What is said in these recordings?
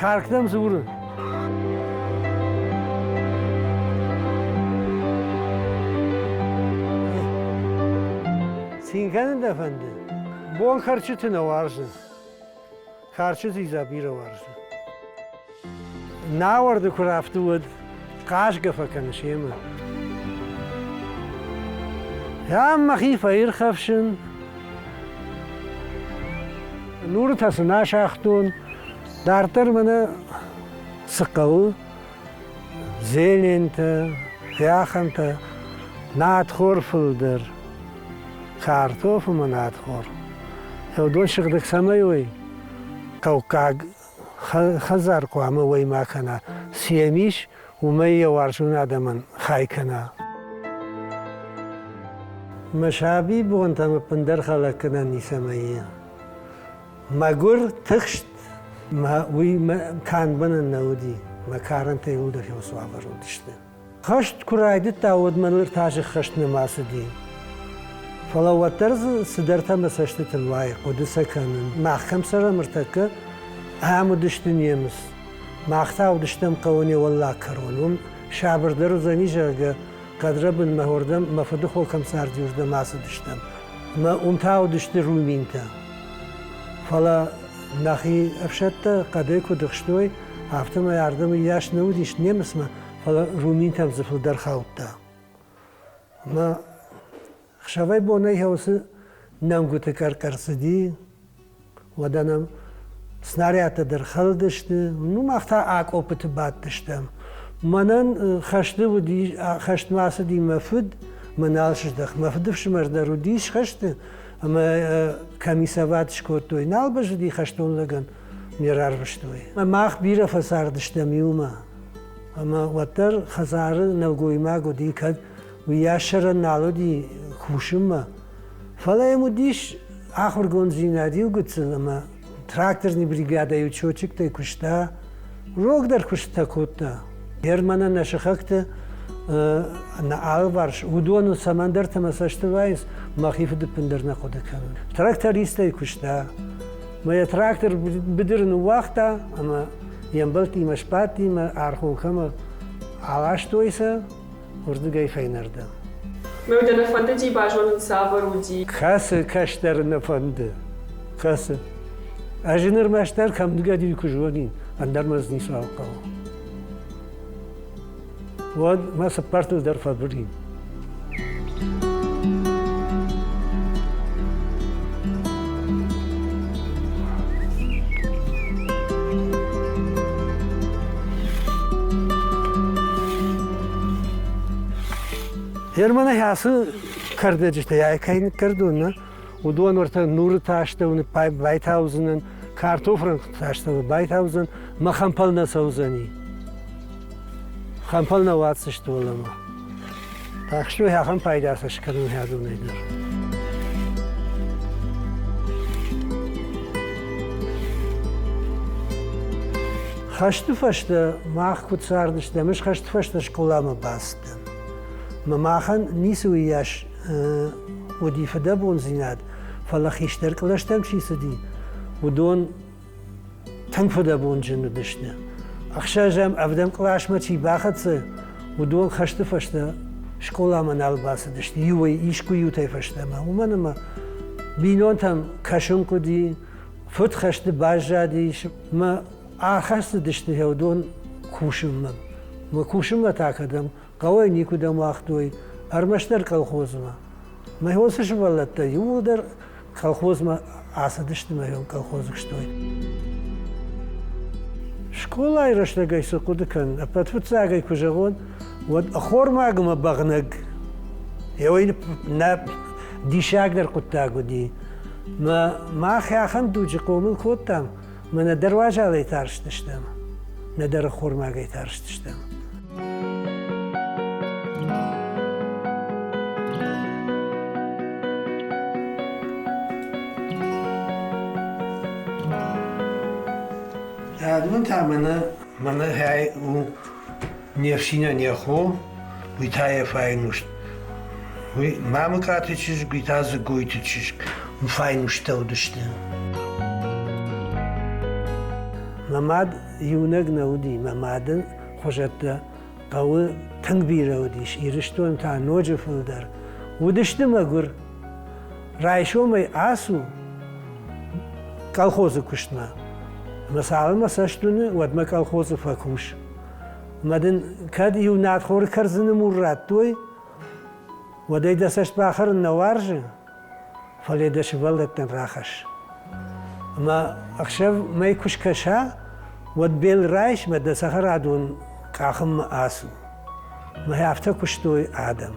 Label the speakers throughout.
Speaker 1: Karkıdam zıvırı. Sinkanın da efendi. Bol karçıtına varsın. Karçıt izabira varsın. Ne vardı kuraftı vod? Kaş gafakın şey mi? Ya mahi fayır khafşın. Nur tasına şahtun. Dartır bana sıkıvı. Zelente, yakanta, naatkhor fıldır. Kartofu mu naatkhor? Ya don şıkdık samayı. Kavkag خزار قوام وی ما کنه سیمیش و می وارشون آدمان خای کنه مشابی بونتام پندر خلق کنه نیسمایی مگر تخشت ما وی کان بنن نودی ما کارن تیول دفعه سوابر ودشته خشت کرایدت داود منلر تاج خشت نماسدی فلا وترز صدرتا مسشت تلوای قدس کنن محکم سر مرتکه هم دشتنیمس ماختا دشتم قوانی والله کرونم شابر درو زنی جاگه قدر بن مهوردم مفد خو کم سر دیوردم ماس دشتم ما امتاو دشت رومینتا فلا نخی افشت قدای کو دخشتوی هفته ما یاردم یاش نودیش نیمس ما فلا رومینتم زفل در خوابتا ما خشوی بونای هوس نمگوت کرسدی ودانم سناریات در خال داشته، نو مختا آکوپت باد داشتم. منن خشته بودی خشت ماسدی مفد منالش دخ مفدفش مرد رودیش خشته، اما کمی سوادش کوتوی نال بجدی خشتون لگن میرار بشتوی. ماخ بیره فسار داشتم یوما، اما وتر خزار نوگوی ما گودی کد ویاشر نالودی خوشم ما. فلای مودیش آخر گونزینادیو گذشته ما. Тракторный бригада и учетчик-то и кушта, рогдар кушта кутта. Германа наша хакта на алварш, удону самандар тамасаштавайс, махиф депендер на ходакан. Тракториста и кушта. Моя трактор бедерну вахта, ама ямбалти машпати, ма архункама алаштойса, урдугай файнарда.
Speaker 2: Мы уже на фантазии бажон саваруди.
Speaker 1: Касы каштар на фанды. Касы. Ажинер маштар кам дуга ди кужвани андер мазни саqa. Вот ما سپارتو در فابرین. هرمانه هاسو کرده جته یا کاین کردونه. ودوان ورته نور تاشته و بایتاوزنن کارتوفرن تاشته و بایتاوزن ما خمپل نسوزنی خمپل نواتسش تولما تاخشوی هم پایدارش کردن هادو نیدر خشت فشته ماخ کود ساردشته مش خشت فشته شکلام باستن ما خان نیسویاش ودی فدا بون زیناد فلا خیشتر کلاشتم چی سدی ودون تنگ فدا بون جنو دشته اخشاجم افدم کلاش ما چی باخته ودون خشت فشته شکولا من الباس دشته یوی ایشکو یوتی فشته ما ومن ما بینون تام کشون کدی فت خشت باجادیش ما آخست دشته ودون کوشم ما کوشم ما تاکدم قوی نیکودم وقتوی ارمشتر کلخوز ما هو سش ولدت يودر колхоз ما асадышты ما يوم колхоз кштой школа ирашта гайсы кудыкан апатфуца гай кужагон вот ахор магма багнаг يوين на дишагдер куттагуди ما خاخم دوجي قومل كوتام من دروازه لي تارشتشتم ندر خور ما گای تارشتشتم یادم تا من هی او نیفشینه نیخو ویتای فاینوشت وی مام کاتی چیز گیتاز گویتی چیز فاینوشته ودشته. ماماد يونق نودي ما مادن خوشت قوي تنبي روديش يرشتون تا نوجه فلدر ودشت مقر رايشو مي آسو колхозы кушна. Масалын масаштуны вадма колхозы факуш. Мадын кад юнат хор карзыны муррат той. Вадай дасаш бахар наваржы. Фаледаш валдаттан рахаш. Ма ахшав май кушкаша вад бел райш мада сахар адун кахым асу. Ма хафта куштой адам.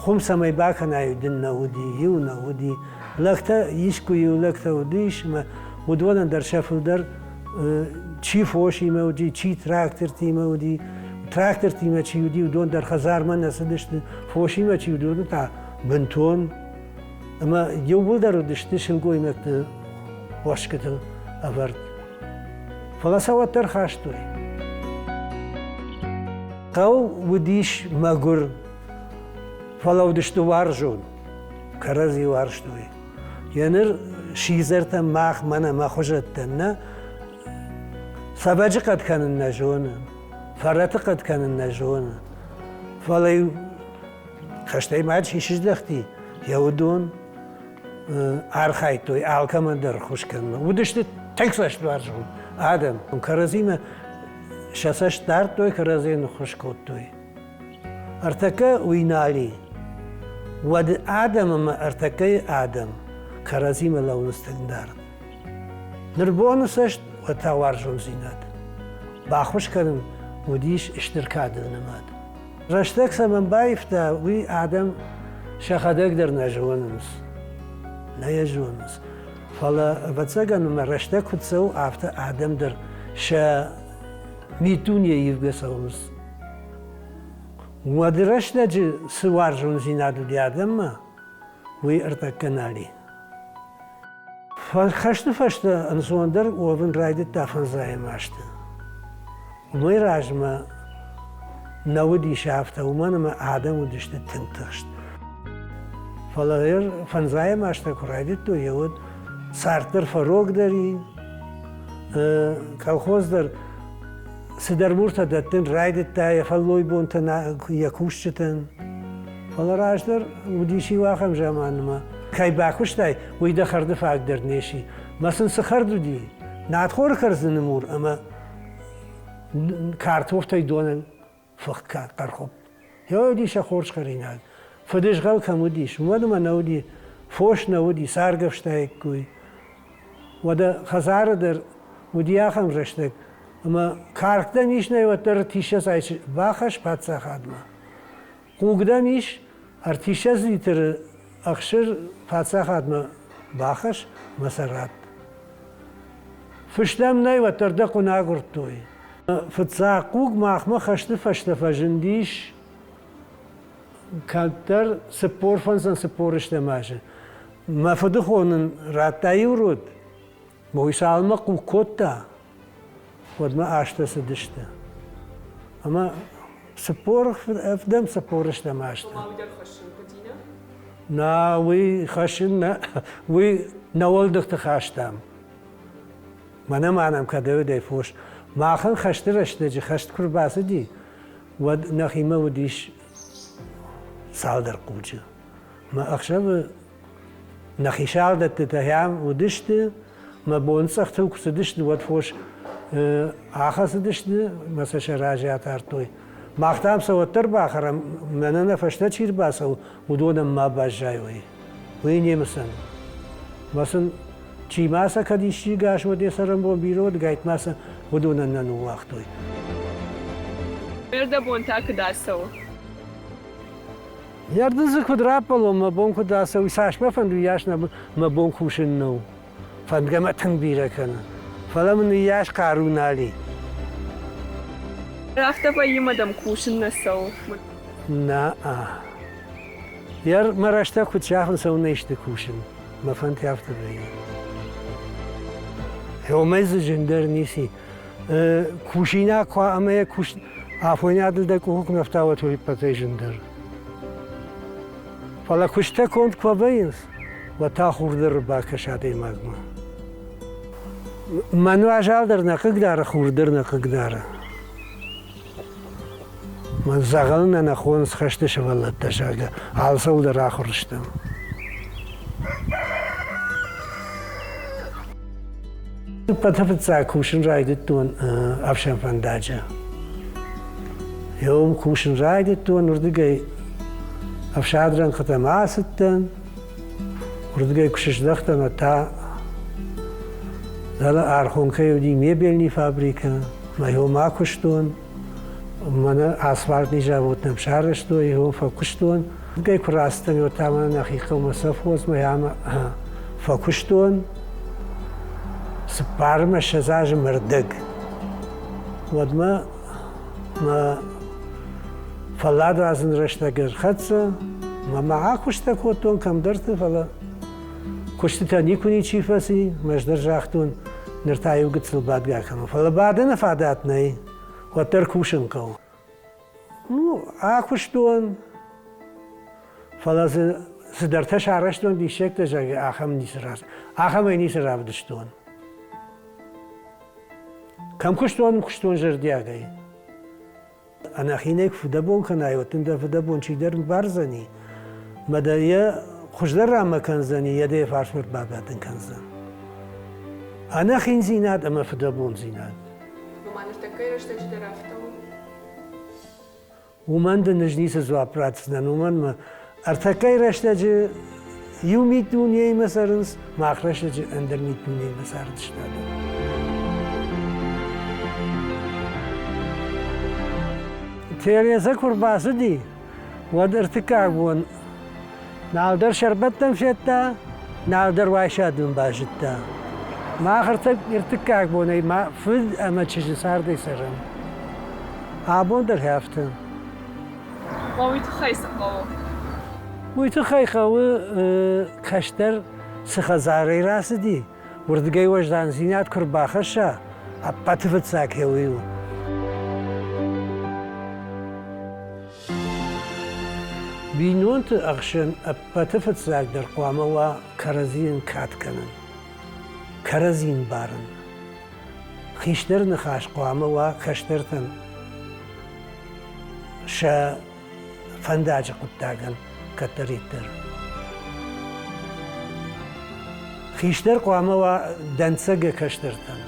Speaker 1: خم سمای باکن ایودن نودی یو نودی لخته یشکو یو لخته ودیش ما ودوان در شفل در چی فوشی مودی چی تراکتر تی مودی تراکتر تی ما چی ودی ودوان در خزار من نسدشت فوشی ما چی ودوان تا بنتون اما یو بول در ودشت شلگوی مکت واشکتل آورد فلسفه تر خاشتوی قو ودیش مگر فلو دشتو وارجون کرزی وارشتوی ینر شیزرت ماخ منه ما خوشت نه سبج قد کنن نجونه فرات قد کنن نجونه فلای خشتی ماج هیچ دختی یودون آرخایتوی آلکام در خوش کنن و دشت تکساش وارجون آدم کرزی ما شاسش دارت توی کرزی نخوش کود توی ارتکا وینالی ود آدم ما ارتكي آدم كرازيم لون استندار نربون سشت وتوارجون زينات باخوش كرم وديش اشتركات نماد رشتك سمن بايفتا وي آدم شخدك در نجونمس نيجونمس فلا بتسجن ما رشتك كتسو آفتا آدم در شا ميتونيا يفجسومس ودرش نجى سوارجون زينادو دي آدم وي ارتكنالي فخشت فشت انسوندر وفن رايد تافن زاي ماشت ومي راجما نودي شافته ومن ما آدم ودشت تنتخشت فلاير فنزاي ماشت كرايد تو يود سارتر فروق داري كالخوز در سدر مرتا دتن رايد تاي فلوي بونتنا يكوشتن فلا راجدر وديشي واخم جامان ما كاي باكوش تاي ويدا خرد فاق در نيشي مثلا سخردو دي نادخور كرزن مور اما كارتوف تاي دونن فخت كات قرخوب يا ديشا خورش خرينال فدش غل كموديش ومدما نودي فوش نودي سارگفش تاي كوي ودا خزار در ودي اخم رشتك اما کارکدا میش نیوتر تیشه سایش باخش پاتسا خادما قوگدا میش ارتیشه زیتر اخشر پاتسا خادما باخش مسرات فشتم نیوتر دقو ناگرد توی فتسا قوگ ماخما خشت فشت فجندیش کالتر سپور فنسن سپورش دماشه ما فدخونن راتایی ورود مویش آلما قوگ کتا ودما آشتا سدشتا اما سپور افدم سپورش دماشتا
Speaker 2: وما بدر خشن بدينا؟
Speaker 1: نا وي خشن وي نول دخت خاشتام مانا معنام كدو دي فوش ما خن خشت رشتا جي خشت كرباسة دي ود نخيمة وديش سالدر قوجة ما أخشب نخيشال دت تهيام ودشت ما بونسخت وكسدشت ود فوش آخر دشت مثلا شراجعات ارتوی مختام سوتر باخرم من نفشته چیر باسو ودونم ما باجایوی وینی مثلا چی ماسا کدیشی گاش ودی سرم بو بیرود گایت ماسا ودونن ننو وقتوی
Speaker 2: مرد بونتا کداسو
Speaker 1: یاردز کدراپلو ما بون کداسو ساش بفندو یاش ما بون کوشن نو فندگم تنبیره کنه فلا من ياش قارونالي
Speaker 2: رافته با يمدم كوشن نسو
Speaker 1: نا يار مرشتا كنت شاخن سو نيشت كوشن ما فهمت يافت بي هو ميز جندر نيسي كوشينا كوا اما كوش عفوني عدل دكو حكم افتاوة تولي بطي جندر فلا كوشتا كنت كوا بينس وتا خورد ربا كشادي مغما منو ئاژاڵ دەرنەقەکدارە خوردەرنەقەکدارە من زەغڵنە نەخۆن خەشتەشەوە لە تەشاگە ئالسە و دەراخڕشتم پەتەفت کوشن ڕایدتون ئەفشەن فەنداجە یۆم کوشن ڕایدتون وردگەی ئەفشادرەن قەتە ماستن وردگەی کوشش دەختەمە تا دەڵە ئارخۆنکەی ودی مێبێنی فابریکە مەهۆما کوشتون منە ئاسفالت نیژا بۆتنم شارشتۆی هۆ فەکوشتون گەی کوڕاستەمی و تامە نەخیقە و مەسەف خۆزمە یامە فەکوشتون سپارمە شەزاژ مردەگ وەدمە فەڵاد وازن ڕشتەگەر خەچە مەمەها کوشتە کۆتۆن کەم دەرتە فەڵە کوشتتە نیکونی چیفەسی مەژدەر ژاختون نرتایی و گچل بادگاکەمە فەڵە بادە نەفاداتنەی وەتەر کوشنکەوە ئاکوشتۆن فەڵە دەرتە شارەشتۆن دیشێک دەژەگە ئاخەم نیسەڕاست ئاخەمەی نیسەرا بدشتۆن کەم کوشتۆن کوشتۆن ژەردیاگەی ئەنەخینێک فدەبوون کە نایوەتن دەفدەبوون چی دەرم بارزەنی مەدەیە خوشدەر ڕامەکەنزەنی یەدەیە فارشمرد باباتن کەنزن ئەنەخین زینات ئەمە فدەبوون زینات ومەندە نژنیسە زوا پراتسنەن ومەنمە ئەرتەکەی ڕەشتەجە یومیت دونیەی مەسەرنس ماخرەشەجە ئەندەرمیت دونیەی مەساردشتادە تێرێزە کوڕباسدی وە دەرتکار بوون ناودەر شەربەتتەم فێتتا ناودەر وایشادون باشتتا ماخرتە ارتکاک بوونەی ما فد ئەمە چژە ساردەی سەرم ئابۆن دەرهافتن ویتە خەیخەوە کەشتەر سخەزارەی ڕاستدی وردگەی وەژدان زینات کوڕباخەشە ئەپەتفت ساکەوەی و بینۆنت ئەخشن ئەپەتفت ساک دەرقوامەوە کەرەزیین کاتکەنن کەرەزین بارن خیشتەر نەخاش قوامەوە کەشتەرتن شە فەنداجە قوتاگەن کە تەریتر خیشتەر قوامەوە دەنسەگە کەشتەرتن